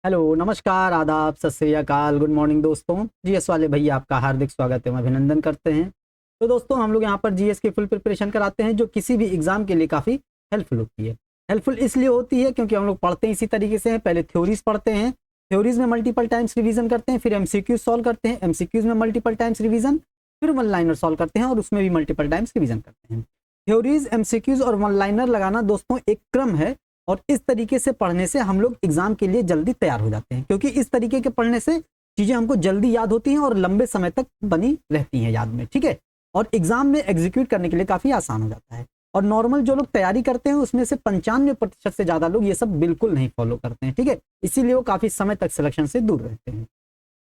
Hello, नमस्कार, आदाब, सत श्री अकाल, गुड मॉर्निंग दोस्तों। जीएस वाले भैया आपका हार्दिक स्वागत है, अभिनंदन करते हैं। तो दोस्तों हम लोग यहाँ पर जीएस की फुल प्रिपरेशन कराते हैं जो किसी भी एग्जाम के लिए काफ़ी हेल्पफुल होती है। हेल्पफुल इसलिए होती है क्योंकि हम लोग पढ़ते हैं इसी तरीके से हैं। पहले थ्योरीज पढ़ते हैं, थ्योरीज में मल्टीपल टाइम्स रिवीजन करते हैं, फिर एमसीक्यूज सॉल्व करते हैं, एमसीक्यूज में मल्टीपल टाइम्स रिवीजन, फिर वन लाइनर सॉल्व करते हैं और उसमें भी मल्टीपल टाइम्स रिवीजन करते हैं। थ्योरीज, एमसीक्यूज और वन लाइनर लगाना दोस्तों एक क्रम है और इस तरीके से पढ़ने से हम लोग एग्जाम के लिए जल्दी तैयार हो जाते हैं, क्योंकि इस तरीके के पढ़ने से चीजें हमको जल्दी याद होती हैं और लंबे समय तक बनी रहती हैं याद में। ठीक है, और एग्जाम में एग्जीक्यूट करने के लिए काफी आसान हो जाता है। और नॉर्मल जो लोग तैयारी करते हैं उसमें से 95% से ज्यादा लोग ये सब बिल्कुल नहीं फॉलो करते हैं। ठीक है, इसीलिए वो काफी समय तक सिलेक्शन से दूर रहते हैं।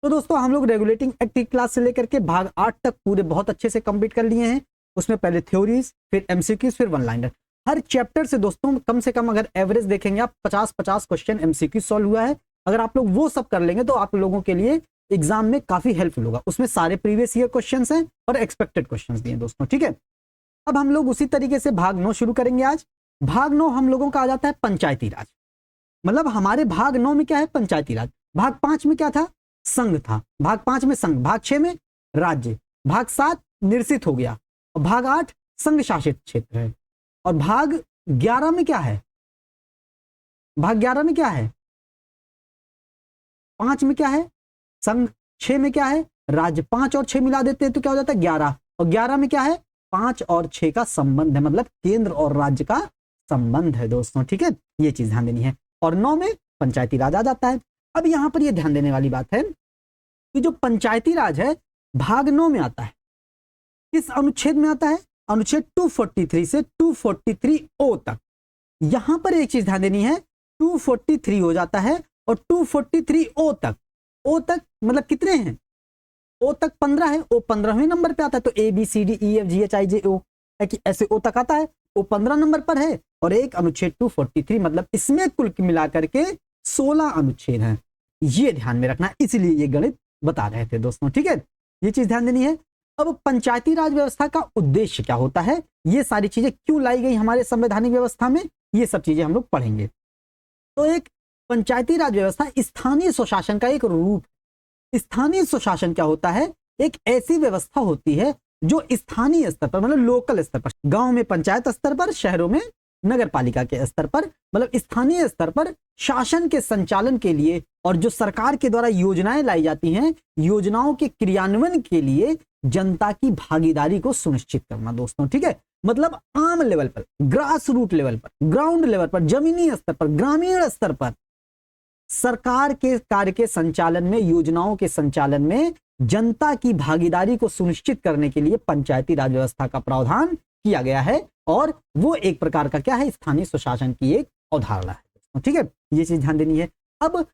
तो दोस्तों हम लोग रेगुलेटिंग एक्ट की क्लास से लेकर के भाग 8 तक पूरे बहुत अच्छे से कंप्लीट कर लिए हैं। उसमें पहले थ्योरीज, फिर एमसीक्यूज, फिर वन लाइनर। हर चैप्टर से दोस्तों कम से कम अगर एवरेज देखेंगे आप 50-50 क्वेश्चन एमसीक्यू सॉल्व हुआ है। अगर आप लोग वो सब कर लेंगे तो आप लोगों के लिए एग्जाम में काफी हेल्पफुल होगा। उसमें सारे प्रीवियस ईयर क्वेश्चंस हैं और एक्सपेक्टेड क्वेश्चंस भी हैं दोस्तों। ठीक है, अब हम लोग उसी तरीके से भाग 9 शुरू करेंगे आज। भाग 9 हम लोगों का आ जाता है पंचायती राज। मतलब हमारे भाग 9 में क्या है? पंचायती राज। भाग 5 में क्या था? संघ था। भाग 5 में संघ, भाग 6 में राज्य, भाग 7 निरसित हो गया और भाग 8 संघ शासित क्षेत्र है। और भाग 11 में क्या है? भाग 11 में क्या है? 5 में क्या है? संघ, 6 में क्या है? राज्य। 5 और 6 मिला देते हैं तो क्या हो जाता है? 11। और 11 में क्या है? 5 और 6 का संबंध है, मतलब केंद्र और राज्य का संबंध है दोस्तों। ठीक है, ये चीज ध्यान देनी है। और 9 में पंचायती राज आ जाता है। अब यहां पर यह ध्यान देने वाली बात है कि जो पंचायती राज है भाग 9 में आता है। किस अनुच्छेद में आता है? अनुच्छेद 243 से 243O तक। यहां पर एक चीज ध्यान देनी है, 243 हो जाता है और 243O तक। ओ तक मतलब कितने हैं? ओ तक 15 है। ओ 15वें नंबर पे आता है। तो ABCDEFGHIJO ऐसे ओ तक आता है। ओ 15 नंबर पर है और एक अनुच्छेद 243, मतलब इसमें कुल मिलाकर के 16 अनुच्छेद हैं। ये ध्यान में रखना, इसलिए ये गणित बता रहे थे दोस्तों। ठीक है, ये चीज ध्यान देनी है। अब पंचायती राज व्यवस्था का उद्देश्य क्या होता है, ये सारी चीजें क्यों लाई गई हमारे संवैधानिक व्यवस्था में, ये सब चीजें हम लोग पढ़ेंगे। तो एक पंचायती राज व्यवस्था स्थानीय स्वशासन का एक रूप। स्थानीय स्वशासन क्या होता है? एक ऐसी व्यवस्था होती है जो स्थानीय स्तर पर, मतलब लोकल स्तर पर, गांव में पंचायत स्तर पर, शहरों में नगर पालिका के स्तर पर, मतलब स्थानीय स्तर पर शासन के संचालन के लिए और जो सरकार के द्वारा योजनाएं लाई जाती हैं, योजनाओं के क्रियान्वयन के लिए जनता की भागीदारी को सुनिश्चित करना दोस्तों। ठीक है, मतलब आम लेवल पर, ग्रास रूट लेवल पर, ग्राउंड लेवल पर, जमीनी स्तर पर, ग्रामीण स्तर पर सरकार के कार्य के संचालन में, योजनाओं के संचालन में जनता की भागीदारी को सुनिश्चित करने के लिए पंचायती राज व्यवस्था का प्रावधान किया गया है। और वो एक प्रकार का क्या है? स्थानीय स्वशासन की एक अवधारणा है। ठीक है, ये चीज ध्यान देनी है। अब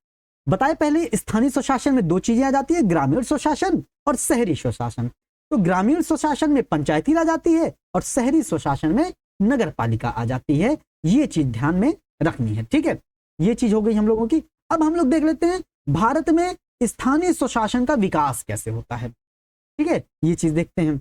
बताए पहले, स्थानीय स्वशासन में दो चीजें आ जाती है, ग्रामीण स्वशासन और शहरी स्वशासन। तो ग्रामीण स्वशासन में पंचायती राज आती है और शहरी स्वशासन में नगर पालिका आ जाती है। ये चीज ध्यान में रखनी है। ठीक है, ये चीज हो गई हम लोगों की। अब हम लोग देख लेते हैं भारत में स्थानीय स्वशासन का विकास कैसे होता है। ठीक है, ये चीज देखते हैं।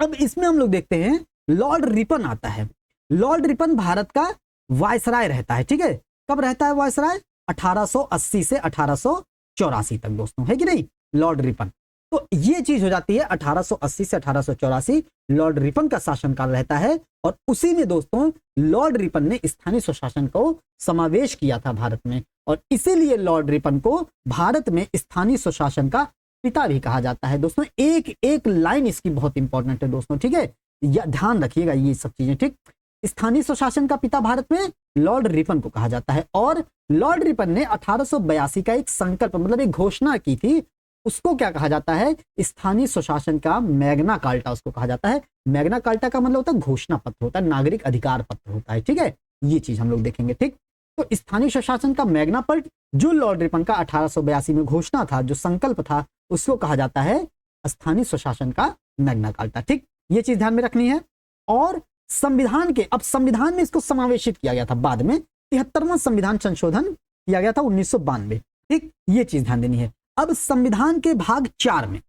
अब इसमें हम लोग देखते हैं लॉर्ड रिपन आता है। लॉर्ड रिपन भारत का वायसराय रहता है। ठीक है, कब रहता है वायसराय? 1880 से 1884 तक दोस्तों, है कि नहीं? लॉर्ड रिपन, तो ये चीज हो जाती है 1880 से 1884 लॉर्ड रिपन का शासनकाल रहता है। और उसी में दोस्तों लॉर्ड रिपन ने स्थानीय स्वशासन को समावेश किया था भारत में, और इसीलिए लॉर्ड रिपन को भारत में स्थानीय स्वशासन का पिता भी कहा जाता है दोस्तों। एक एक लाइन इसकी बहुत इंपॉर्टेंट है दोस्तों। ठीक है, ध्यान रखिएगा ये सब चीजें। ठीक, स्थानीय स्वशासन का पिता भारत में लॉर्ड रिपन को कहा जाता है। और लॉर्ड रिपन ने 1882 का एक संकल्प, मतलब एक घोषणा की थी, उसको क्या कहा जाता है? स्थानीय स्वशासन का मैग्ना कार्टा उसको कहा जाता है। मैग्ना कार्टा का मतलब होता है घोषणा पत्र, होता है नागरिक अधिकार पत्र होता है। ठीक है, ये चीज हम लोग देखेंगे। ठीक, तो स्थानीय स्वशासन का मैग्ना पत्र जो लॉर्ड रिपन का 1882 में घोषणा था, जो संकल्प था, उसको कहा जाता है स्थानीय स्वशासन का मैग्ना कार्टा। ठीक, ये चीज ध्यान में रखनी है। और संविधान के, अब संविधान में इसको समावेशित किया गया था बाद में, 73वां संविधान संशोधन किया गया था 1992। ठीक, ये चीज ध्यान देनी है। अब संविधान के भाग 4 में,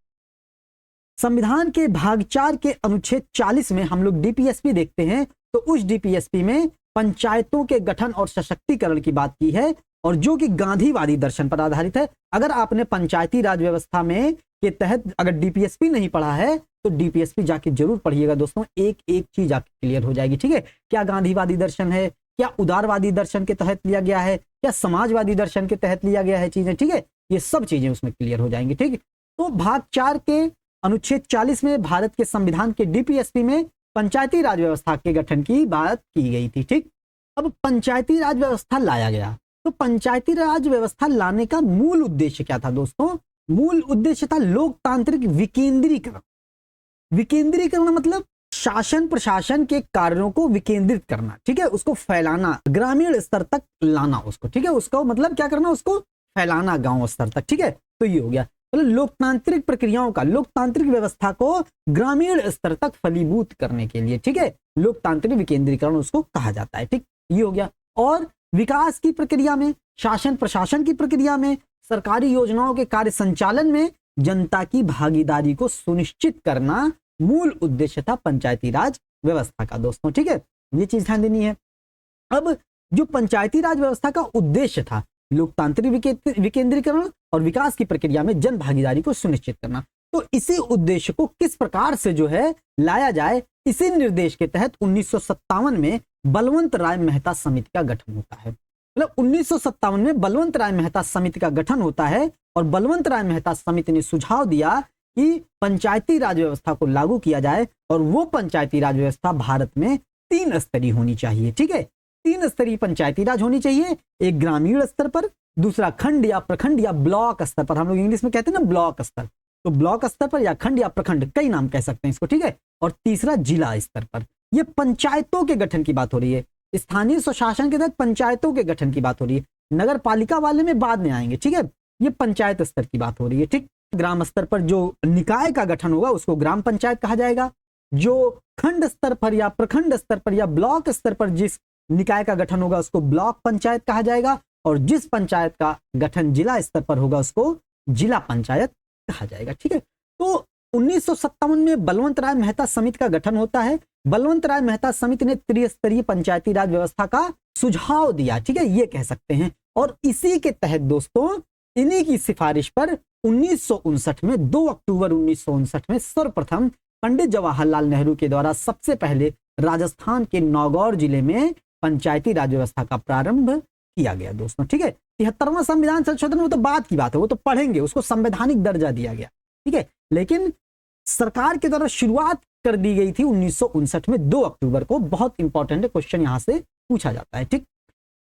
संविधान के भाग 4 के अनुच्छेद 40 में हम लोग डीपीएसपी देखते हैं। तो उस डीपीएसपी में पंचायतों के गठन और सशक्तिकरण की बात की है और जो कि गांधीवादी दर्शन पर आधारित है। अगर आपने पंचायती राज व्यवस्था में के तहत अगर डीपीएसपी नहीं पढ़ा है तो डीपीएसपी जाके जरूर पढ़िएगा दोस्तों, एक एक चीज आपकी क्लियर हो जाएगी। ठीक है, क्या गांधीवादी दर्शन है, क्या उदारवादी दर्शन के तहत लिया गया है, क्या समाजवादी दर्शन के तहत लिया गया है चीजें। ठीक है, ये सब चीजें उसमें क्लियर हो जाएंगी। ठीक है, तो भाग 4 के अनुच्छेद 40 में भारत के संविधान के डीपीएसपी में पंचायती राज व्यवस्था के गठन की बात की गई थी। ठीक, अब पंचायती राज व्यवस्था लाया गया, तो पंचायती राज व्यवस्था लाने का मूल उद्देश्य क्या था दोस्तों? मूल उद्देश्य था लोकतांत्रिक विकेंद्रीकरण। विकेंद्रीकरण मतलब शासन प्रशासन के कार्यों को विकेंद्रित करना। ठीक है, उसको फैलाना, ग्रामीण स्तर तक लाना उसको। ठीक है, उसको मतलब क्या करना, उसको फैलाना गांव स्तर तक। ठीक है, तो ये हो गया मतलब लोकतांत्रिक प्रक्रियाओं का, लोकतांत्रिक व्यवस्था को ग्रामीण स्तर तक फलीभूत करने के लिए। ठीक है, लोकतांत्रिक विकेंद्रीकरण उसको कहा जाता है। ठीक, ये हो गया। और विकास की प्रक्रिया में, शासन प्रशासन की प्रक्रिया में, सरकारी योजनाओं के कार्य संचालन में जनता की भागीदारी को सुनिश्चित करना मूल उद्देश्य था पंचायती राज व्यवस्था का दोस्तों। ठीक है, ये चीज ध्यान देनी है। अब जो पंचायती राज व्यवस्था का उद्देश्य था लोकतांत्रिक विकेंद्रीकरण और विकास की प्रक्रिया में जन भागीदारी को सुनिश्चित करना, तो इसी उद्देश्य को किस प्रकार से जो है लाया जाए, इसी निर्देश के तहत 1957 में बलवंत राय मेहता समिति का गठन होता है। मतलब 1957 में बलवंत राय मेहता समिति का गठन होता है और बलवंत राय मेहता समिति ने सुझाव दिया कि पंचायती राज व्यवस्था को लागू किया जाए और वो पंचायती राज व्यवस्था भारत में 3 स्तरीय होनी चाहिए। ठीक है, 3 स्तरीय पंचायती राज होनी चाहिए, एक ग्रामीण स्तर पर, दूसरा खंड या प्रखंड या ब्लॉक स्तर पर। हम लोग इंग्लिश में कहते हैं ना ब्लॉक स्तर, तो ब्लॉक स्तर पर या खंड या प्रखंड, कई नाम कह सकते हैं इसको। ठीक है, और तीसरा जिला स्तर पर। ये पंचायतों के गठन की बात हो रही है, स्थानीय स्वशासन के तहत पंचायतों के गठन की बात हो रही है। नगर पालिका वाले में बाद में आएंगे। ठीक है, ये पंचायत स्तर की बात हो रही है। ठीक, ग्राम स्तर पर जो निकाय का गठन होगा उसको ग्राम पंचायत कहा जाएगा। जो खंड स्तर पर या प्रखंड स्तर पर या ब्लॉक स्तर पर जिस निकाय का गठन होगा उसको ब्लॉक पंचायत कहा जाएगा, और जिस पंचायत का गठन जिला स्तर पर होगा उसको जिला पंचायत कहा जाएगा। ठीक है, तो 1957 में बलवंत राय मेहता समिति का गठन होता है। बलवंत राय मेहता समिति ने त्रिस्तरीय पंचायती राज व्यवस्था का सुझाव दिया। ठीक है, ये कह सकते हैं। और इसी के तहत दोस्तों, इन्हीं की सिफारिश पर 1959 में 2 अक्टूबर 1959 में सर्वप्रथम पंडित जवाहरलाल नेहरू के द्वारा सबसे पहले राजस्थान के नौगौर जिले में पंचायती राज व्यवस्था का प्रारंभ किया गया दोस्तों। ठीक है, 73वां संविधान संशोधन वो तो बात की बात है, वो तो पढ़ेंगे, उसको संवैधानिक दर्जा दिया गया। ठीक है, लेकिन सरकार के द्वारा शुरुआत कर दी गई थी 1959 में 2 अक्टूबर को। बहुत इंपॉर्टेंट है, क्वेश्चन यहां से पूछा जाता है। ठीक,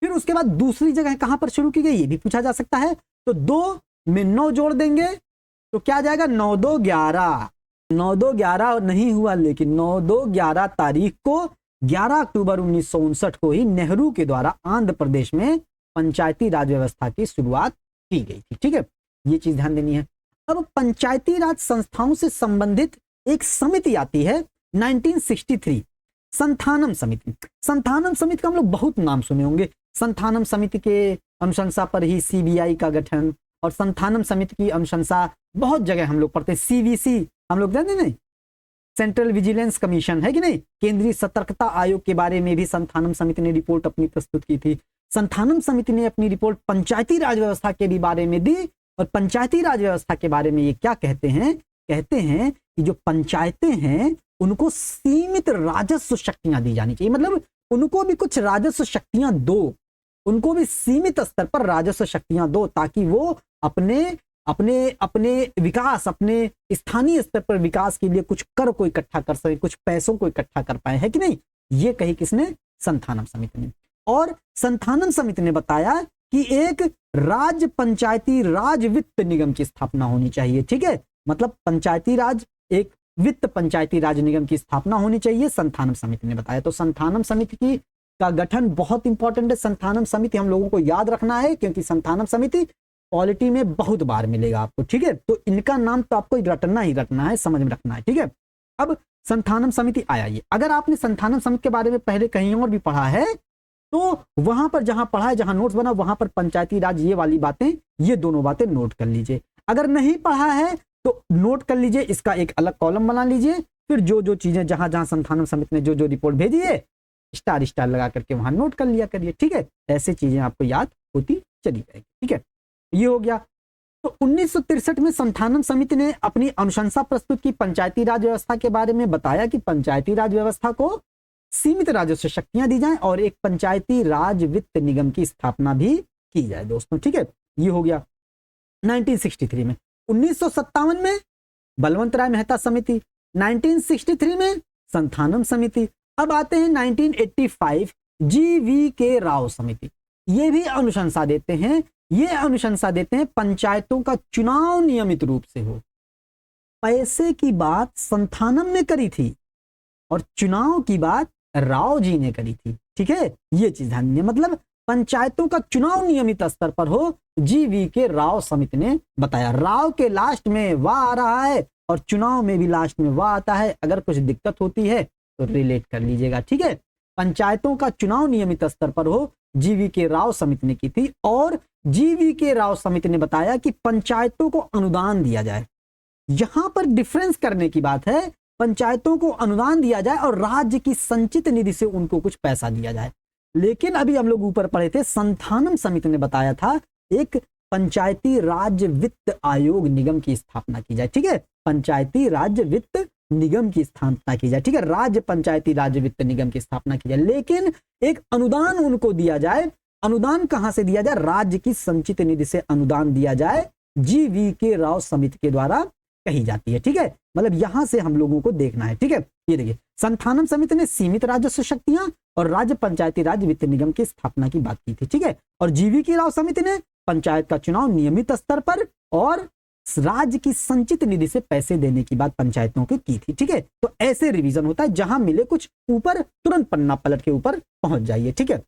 फिर उसके बाद दूसरी जगह कहां पर शुरू की गई ये भी पूछा जा सकता है। तो 2 में 9 जोड़ देंगे तो क्या आ जाएगा, 9 2 11। 9 2 11 नहीं हुआ, लेकिन 9 2 11 तारीख को 11 अक्टूबर 1959 को ही नेहरू के द्वारा आंध्र प्रदेश में पंचायती राज व्यवस्था की शुरुआत की गई थी। ठीक है, ये चीज ध्यान देनी है। अब पंचायती राज संस्थाओं से संबंधित एक समिति आती है 1963, संथानम समिति। संथानम समिति का हम लोग बहुत नाम सुने होंगे। संथानम समिति के अनुशंसा पर ही सीबीआई का गठन, और संथानम समिति की अनुशंसा बहुत जगह हम लोग पढ़ते, सीवीसी हम लोग जानते नहीं, सेंट्रल विजिलेंस कमीशन है कि नहीं, केंद्रीय सतर्कता आयोग के बारे में भी संथानम समिति ने रिपोर्ट अपनी प्रस्तुत की थी। संथानम समिति ने अपनी रिपोर्ट पंचायती राज व्यवस्था के भी बारे में दी, और पंचायती राज व्यवस्था के बारे में ये क्या कहते हैं, कहते हैं कि जो पंचायतें हैं उनको सीमित राजस्व शक्तियां दी जानी चाहिए। मतलब उनको भी कुछ राजस्व शक्तियां दो, उनको भी सीमित स्तर पर राजस्व शक्तियां दो, ताकि वो अपने अपने अपने विकास, अपने स्थानीय स्तर पर विकास के लिए कुछ कर को इकट्ठा कर सके, कुछ पैसों को इकट्ठा कर पाए, है कि नहीं। ये कही किसने, संथानम समिति ने। और संथानम समिति ने बताया कि एक राज्य पंचायती राज वित्त निगम की स्थापना होनी चाहिए। ठीक है, मतलब पंचायती राज, एक वित्त पंचायती राज निगम की स्थापना होनी चाहिए, संथानम समिति ने बताया। तो संथानम समिति की का गठन बहुत इंपॉर्टेंट है। संथानम समिति हम लोगों को याद रखना है, क्योंकि संथानम समिति पॉलिटी में बहुत बार मिलेगा आपको। ठीक है, तो इनका नाम तो आपको रटना ही रटना है, समझ में रखना है। ठीक है, अब संथानम समिति आया। ये अगर आपने संथानम समिति के बारे में पहले कहीं और भी पढ़ा है तो वहां पर जहां पढ़ा है, जहां नोट्स बना, वहां पर पंचायती राज ये वाली बातें, ये दोनों बातें नोट कर लीजिए। अगर नहीं पढ़ा है तो नोट कर लीजिए, इसका एक अलग कॉलम बना लीजिए, फिर जो जो चीजें जहां जहां संथानम समिति ने जो जो रिपोर्ट भेजी है स्टार स्टार लगा करके वहां नोट कर लिया करिए। ठीक है, ऐसे चीजें आपको याद होती चली जाएगी। ठीक है, ये हो गया। तो 1963 में संथानम समिति ने अपनी अनुशंसा प्रस्तुत की, पंचायती राज व्यवस्था के बारे में बताया कि पंचायती राज व्यवस्था को सीमित राजस्व शक्तियां दी जाएं और एक पंचायती राज वित्त निगम की स्थापना भी की जाए दोस्तों। ठीक है, ये हो गया 1963 में। 1957 में बलवंत राय मेहता समिति, 1963 में संथानम समिति। अब आते हैं 1985 GV.K. राव समिति। ये भी अनुशंसा देते हैं, ये अनुशंसा देते हैं पंचायतों का चुनाव नियमित रूप से हो। पैसे की बात संथानम ने करी थी और चुनाव की बात राव जी ने करी थी। ठीक है, ये चीज ध्यान दीजिए, मतलब पंचायतों का चुनाव नियमित स्तर पर हो, GV.K. राव समिति ने बताया। राव के लास्ट में वाह आ रहा है और चुनाव में भी लास्ट में वाह आता है। अगर कुछ दिक्कत होती है तो रिलेट कर लीजिएगा। ठीक है, पंचायतों का चुनाव नियमित स्तर पर हो, GV.K. राव समिति ने की थी। और GV.K. राव समिति ने बताया कि पंचायतों को अनुदान दिया जाए। यहां पर डिफरेंस करने की बात है, पंचायतों को अनुदान दिया जाए और राज्य की संचित निधि से उनको कुछ पैसा दिया जाए। लेकिन अभी हम लोग ऊपर पढ़े थे, संथानम समिति ने बताया था एक पंचायती राज्य वित्त आयोग निगम की स्थापना की जाए। ठीक है, पंचायती राज्य वित्त निगम की स्थापना की जाए। ठीक है, राज्य पंचायती राज्य वित्त निगम की स्थापना की जाए, लेकिन एक अनुदान उनको दिया जाए। अनुदान कहां से दिया जाए? राज्य की संचित निधि से अनुदान दिया जाए, GV.K. राव समिति के द्वारा कही जाती है। ठीक है, मतलब यहां से हम लोगों को देखना है। ठीक है, ये देखिए, संथानम समिति ने सीमित राजस्व शक्तियां और राज्य पंचायती राज्य वित्त निगम की स्थापना की बात की थी। ठीक है, और GV.K. राव समिति ने पंचायत का चुनाव नियमित स्तर पर और राज्य की संचित निधि से पैसे देने की बात पंचायतों की की थी। ठीक है, तो ऐसे रिवीजन होता है, जहां मिले कुछ ऊपर तुरंत पन्ना पलट के ऊपर पहुंच जाइए। ठीक है,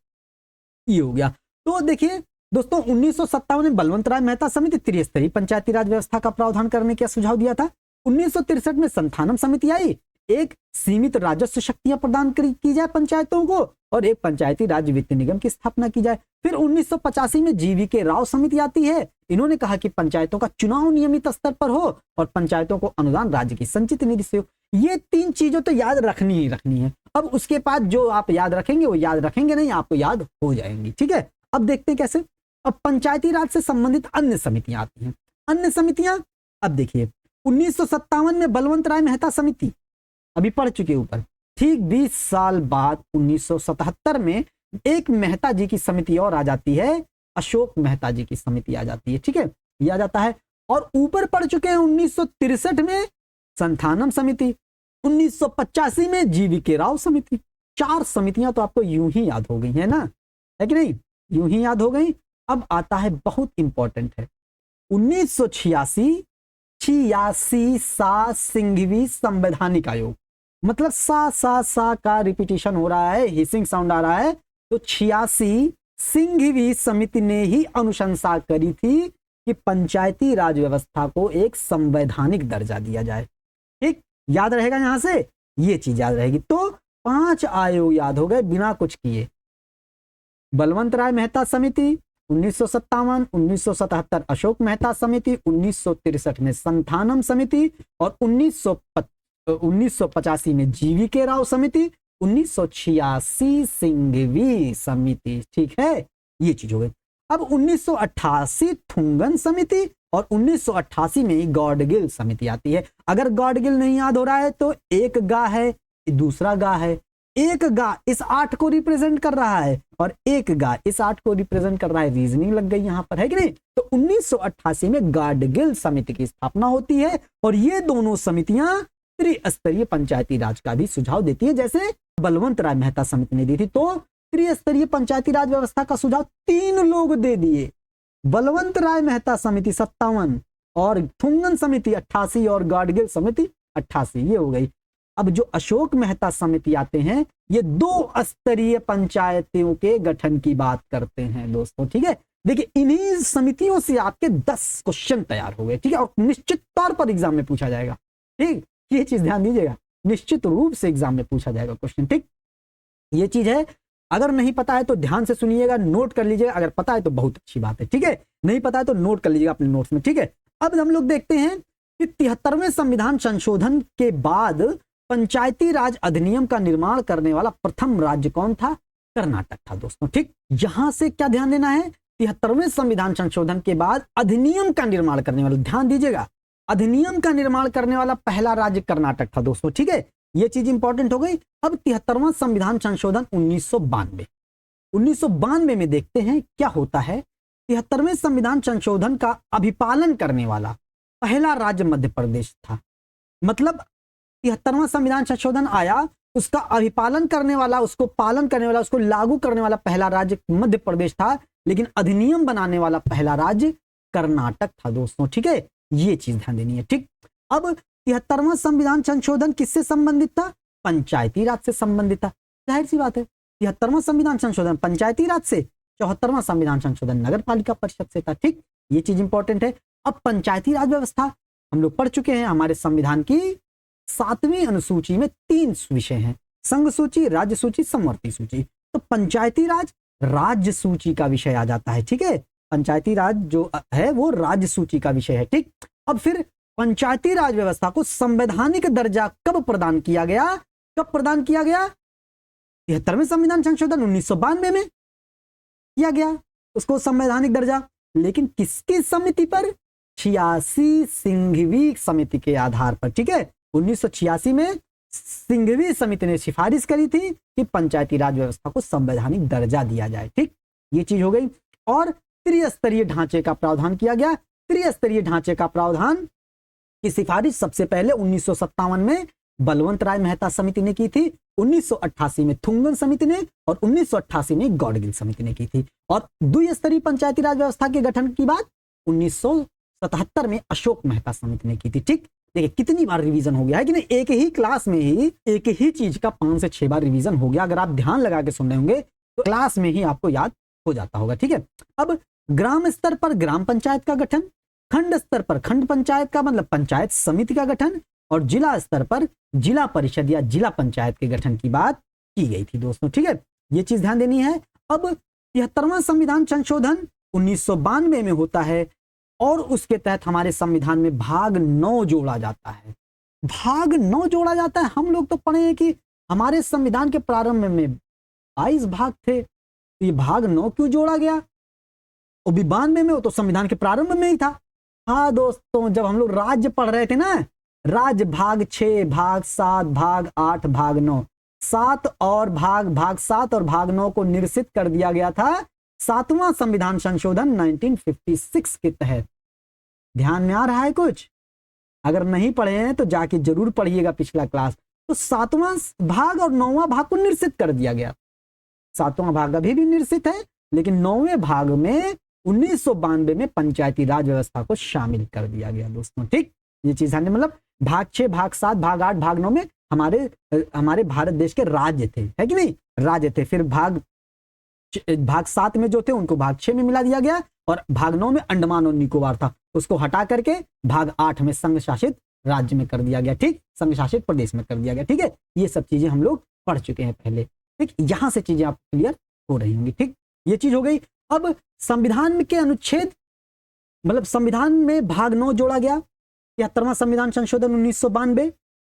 ये हो गया। तो देखिए दोस्तों, 1957 में बलवंत राय मेहता समिति त्रिस्तरीय पंचायती राज व्यवस्था का प्रावधान करने का सुझाव दिया था। 1963 में संथानम समिति आई, एक सीमित राजस्व शक्तियां प्रदान की जाए पंचायतों को और एक पंचायती राज्य वित्त निगम की स्थापना की जाए। फिर 1985 में GV.K. राव समिति आती है। इन्होंने कहा कि पंचायतों का चुनाव नियमित स्तर पर हो और पंचायतों को अनुदान राज्य की संचित निधि से हो। ये तीन चीजों तो याद रखनी ही रखनी है। अब उसके बाद जो आप याद रखेंगे वो याद रखेंगे नहीं, आपको याद हो जाएंगी। ठीक है, अब देखते हैं कैसे। अब पंचायती राज से संबंधित अन्य समितियां आती हैं। अन्य समितियां, अब देखिए 1957 में बलवंत राय मेहता समिति, अभी पढ़ चुके ऊपर। ठीक 20 साल बाद 1977 में एक मेहता जी की समिति और आ जाती है, अशोक मेहता जी की समिति आ जाती है। ठीक है, ये आ जाता है। और ऊपर पढ़ चुके हैं 1963 में संथानम समिति, 1985 में GV.K. राव समिति। 4 समितियां तो आपको यूं ही याद हो गई है ना, है कि नहीं? यूं ही याद हो गई। अब आता है बहुत इंपॉर्टेंट है 1986 सा सिंघवी संवैधानिक आयोग। मतलब सा का रिपीटिशन हो रहा है, हिसिंग साउंड आ रहा है। तो 86 सिंघवी समिति ने ही अनुशंसा करी थी कि पंचायती राज व्यवस्था को एक संवैधानिक दर्जा दिया जाए। ठीक, याद रहेगा यहां से, ये चीज याद रहेगी। तो 5 आयोग याद हो गए बिना कुछ किए। बलवंत राय मेहता समिति 1957, 1977 अशोक मेहता समिति, 1963 में संथानम समिति और 1985 में GV.K. राव समिति, 1986 सिंघवी समिति। ठीक है, ये चीज हो गई। अब 1988 थुंगन समिति और 1988 में गॉडगिल समिति आती है। अगर गॉडगिल नहीं याद हो रहा है तो एक गा है, दूसरा गा है। एक गा इस 8 को रिप्रेजेंट कर रहा है और एक गा इस 8 को रिप्रेजेंट कर रहा है। रीजनिंग लग गई यहां पर, है कि नहीं? तो 1988 में गॉडगिल समिति की स्थापना होती है और ये दोनों समितियां त्रिस्तरीय पंचायती राज का भी सुझाव देती है, जैसे बलवंत राय मेहता समिति ने दी थी। तो त्रिस्तरीय पंचायती राज व्यवस्था का सुझाव 3 लोग दे दिए, बलवंत राय मेहता समिति 57 और थुंगन समिति 88 और गॉडगिल समिति 88। ये हो गई। अब जो अशोक मेहता समिति आते हैं, ये 2 स्तरीय पंचायतों के गठन की बात करते हैं दोस्तों। ठीक है, देखिए इन्हीं समितियों से आपके 10 क्वेश्चन तैयार हो गए। ठीक है, और निश्चित तौर पर एग्जाम में पूछा जाएगा। ठीक, ये चीज ध्यान दीजिएगा, निश्चित रूप से एग्जाम में पूछा जाएगा क्वेश्चन। ठीक, ये चीज है। अगर नहीं पता है तो ध्यान से सुनिएगा, नोट कर लीजिएगा। अगर पता है तो बहुत अच्छी बात है। ठीक है, नहीं पता है तो नोट कर लीजिएगा अपने नोट्स में। ठीक है, अब हम लोग देखते हैं कि 73वें संविधान संशोधन के बाद पंचायती राज अधिनियम का निर्माण करने वाला प्रथम राज्य कौन था? कर्नाटक था दोस्तों। ठीक, यहां से क्या ध्यान देना है? 73वें संविधान संशोधन के बाद अधिनियम का निर्माण करने वाला, ध्यान दीजिएगा, अधिनियम का निर्माण करने वाला पहला राज्य कर्नाटक था दोस्तों, ठीक है, ये चीज इंपॉर्टेंट हो गई। अब 73वां संविधान संशोधन 1992 में देखते हैं क्या होता है। 73वें संविधान संशोधन का अभिपालन करने वाला पहला राज्य मध्य प्रदेश था। मतलब 73वां संविधान संशोधन आया, उसका अभिपालन करने वाला, उसको पालन करने वाला, उसको लागू करने वाला पहला राज्य मध्य प्रदेश था, लेकिन अधिनियम बनाने वाला पहला राज्य कर्नाटक था दोस्तों, ठीक है, ये चीज ध्यान देनी है। ठीक, अब 73वां संविधान संशोधन किससे संबंधित था? पंचायती राज से संबंधित था। जाहिर सी बात है, 73वां संविधान संशोधन पंचायती राज से, 74वां संविधान संशोधन नगर पालिका परिषद से था। ठीक, ये चीज इंपॉर्टेंट है। अब पंचायती राज व्यवस्था हम लोग पढ़ चुके हैं, हमारे संविधान की 7वीं अनुसूची में 3 विषय हैं, संघ सूची, राज्य सूची, समवर्ती सूची। तो पंचायती राज राज्य सूची का विषय आ जाता है। ठीक है, पंचायती राज जो है वो राज्य सूची का विषय है। ठीक, अब फिर पंचायती राज व्यवस्था को संवैधानिक दर्जा कब प्रदान किया गया? कब प्रदान किया गया? 73वें संविधान संशोधन 1992 में किया गया उसको संवैधानिक दर्जा, लेकिन किसकी समिति पर? 86 सिंघवी समिति के आधार पर। ठीक है, 1986 में सिंघवी समिति ने सिफारिश करी थी कि पंचायती राज व्यवस्था को संवैधानिक दर्जा दिया जाए। ठीक, ये चीज हो गई। और त्रिस्तरीय ढांचे का प्रावधान किया गया। त्रिस्तरीय ढांचे का प्रावधान की सिफारिश सबसे पहले 1957 में बलवंत राय मेहता समिति ने की थी, 1988 में थुंगन समिति ने, और 1988 में गौडगिल समिति ने की थी। और द्विस्तरीय पंचायती राज व्यवस्था के गठन की बात 1977 में अशोक मेहता समिति ने की थी। ठीक, देखिए कितनी बार रिवीजन हो गया है कि नहीं, एक ही क्लास में ही एक ही चीज का 5 से 6 बार रिवीजन हो गया। अगर आप ध्यान लगा के सुन रहे होंगे तो क्लास में ही आपको याद हो जाता होगा। ठीक है, अब ग्राम स्तर पर ग्राम पंचायत का गठन, खंड स्तर पर खंड पंचायत का मतलब पंचायत समिति का गठन, और जिला स्तर पर जिला परिषद या जिला पंचायत के गठन की बात की गई थी दोस्तों। ठीक है, ये चीज ध्यान देनी है। अब 73वां संविधान संशोधन 1992 में होता है, और उसके तहत हमारे संविधान में भाग 9 जोड़ा जाता है। भाग 9 जोड़ा जाता है। हम लोग तो पढ़े हैं कि हमारे संविधान के प्रारंभ में 22 भाग थे, तो ये भाग 9 क्यों जोड़ा गया? और 92 में, वो तो संविधान के प्रारंभ में ही था। हाँ दोस्तों, जब हम लोग राज्य पढ़ रहे थे ना, राज्य भाग 6, भाग 7, भाग 8, भाग 9, 7 और भाग 7 और भाग 9 को निरसित कर दिया गया था 7वां संविधान संशोधन 1956 के तहत। ध्यान में आ रहा है कुछ? अगर नहीं पढ़े हैं तो जाके जरूर पढ़िएगा पिछला क्लास। तो 7वां भाग और 9वां भाग को निरसित कर दिया गया। 7वां भाग अभी भी निरसित है, लेकिन 9वें भाग में 1992 में पंचायती राज व्यवस्था को शामिल कर दिया गया दोस्तों। ठीक, ये चीज है, मतलब भाग 6, भाग 7, भाग 8, भाग 9 में हमारे भारत देश के राज्य थे, है कि नहीं, राज्य थे। फिर भाग 7 में जो थे उनको भाग 6 में मिला दिया गया, और भाग 9 में अंडमान और निकोबार था, उसको हटा करके भाग 8 में संघ शासित राज्य में कर दिया गया। ठीक, संघ शासित प्रदेश में कर दिया गया। ठीक है, ये सब चीजें हम लोग पढ़ चुके हैं पहले। ठीक, यहां से चीजें आप क्लियर हो रही होंगी। ठीक, ये चीज हो गई। अब संविधान के अनुच्छेद, मतलब संविधान में भाग 9 जोड़ा गया, 73वां संविधान संशोधन 1992।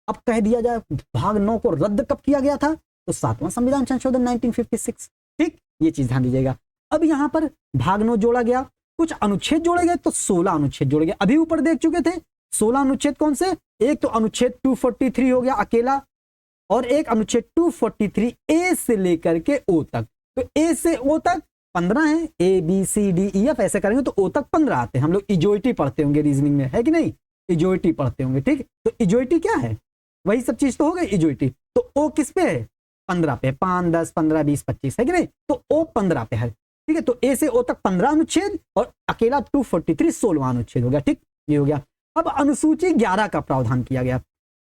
अब कह दिया जाए भाग 9 को रद्द कब किया गया था? तो 7वां संविधान संशोधन 1956। ठीक, ये चीज ध्यान दीजिएगा। अब यहां पर भाग 9 जोड़ा गया, कुछ अनुच्छेद जोड़े गए, तो 16 अनुच्छेद जोड़े गए। अभी ऊपर देख चुके थे 16 अनुच्छेद कौन से? एक तो अनुच्छेद 243 हो गया अकेला, और एक अनुच्छेद 243 ए से लेकर के ओ तक। तो ए से ओ तक 15 है, A B C D E F ऐसे करेंगे तो ओ तक 15 आते हैं। हम लोग इजोइटी पढ़ते होंगे रीजनिंग में, है कि नहीं, इजोइटी पढ़ते होंगे। ठीक, तो इजोइटी क्या है? वही सब चीज तो हो गई इजोइटी। तो ओ किस पे है? 15 पे, 5, 10, 15, 20, 25, है कि नहीं, तो ओ 15 पे है। ठीक है, तो ए से ओ तक 15 अनुच्छेद, और अकेला 243 16वां अनुच्छेद हो गया। ठीक, ये हो गया। अब अनुसूची 11 का प्रावधान किया गया।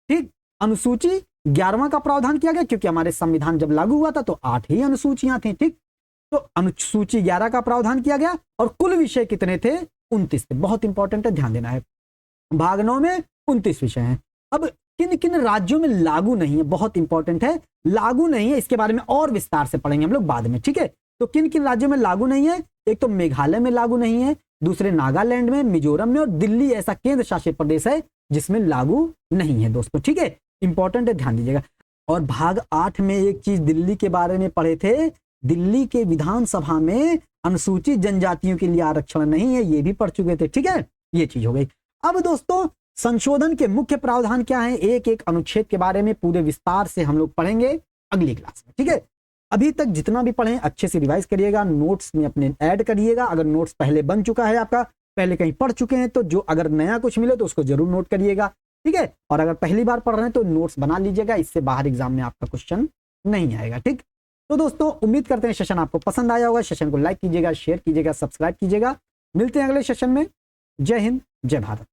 ठीक, अनुसूची 11वां का प्रावधान किया गया, क्योंकि हमारे संविधान जब लागू हुआ था तो 8 ही अनुसूचियां थी। ठीक, तो अनुसूची 11 का प्रावधान किया गया, और कुल विषय कितने थे? 29 थे। बहुत इंपॉर्टेंट है, ध्यान देना है। भाग 9 में 29 विषय हैं। अब किन किन राज्यों में लागू नहीं है, बहुत इंपॉर्टेंट है, लागू नहीं है, इसके बारे में और विस्तार से पढ़ेंगे हम लोग बाद में। ठीक है, तो किन किन राज्यों में लागू नहीं है? एक तो मेघालय में लागू नहीं है, दूसरे नागालैंड में, मिजोरम में, और दिल्ली ऐसा केंद्र शासित प्रदेश है जिसमें लागू नहीं है दोस्तों। ठीक है, इंपॉर्टेंट है, ध्यान दीजिएगा। और भाग 8 में एक चीज दिल्ली के बारे में पढ़े थे दिल्ली के विधानसभा में अनुसूचित जनजातियों के लिए आरक्षण नहीं है, ये भी पढ़ चुके थे। ठीक है, ये चीज हो गई। अब दोस्तों संशोधन के मुख्य प्रावधान क्या है, एक एक अनुच्छेद के बारे में पूरे विस्तार से हम लोग पढ़ेंगे अगली क्लास में। ठीक है, अभी तक जितना भी पढ़े अच्छे से रिवाइज करिएगा, नोट्स में अपने ऐड करिएगा। अगर नोट्स पहले बन चुका है आपका, पहले कहीं पढ़ चुके हैं तो जो अगर नया कुछ मिले तो उसको जरूर नोट करिएगा। ठीक है, और अगर पहली बार पढ़ रहे हैं तो नोट्स बना लीजिएगा, इससे बाहर एग्जाम में आपका क्वेश्चन नहीं आएगा। ठीक, तो दोस्तों उम्मीद करते हैं सेशन आपको पसंद आया होगा। सेशन को लाइक कीजिएगा, शेयर कीजिएगा, सब्सक्राइब कीजिएगा। मिलते हैं अगले सेशन में। जय हिंद, जय भारत।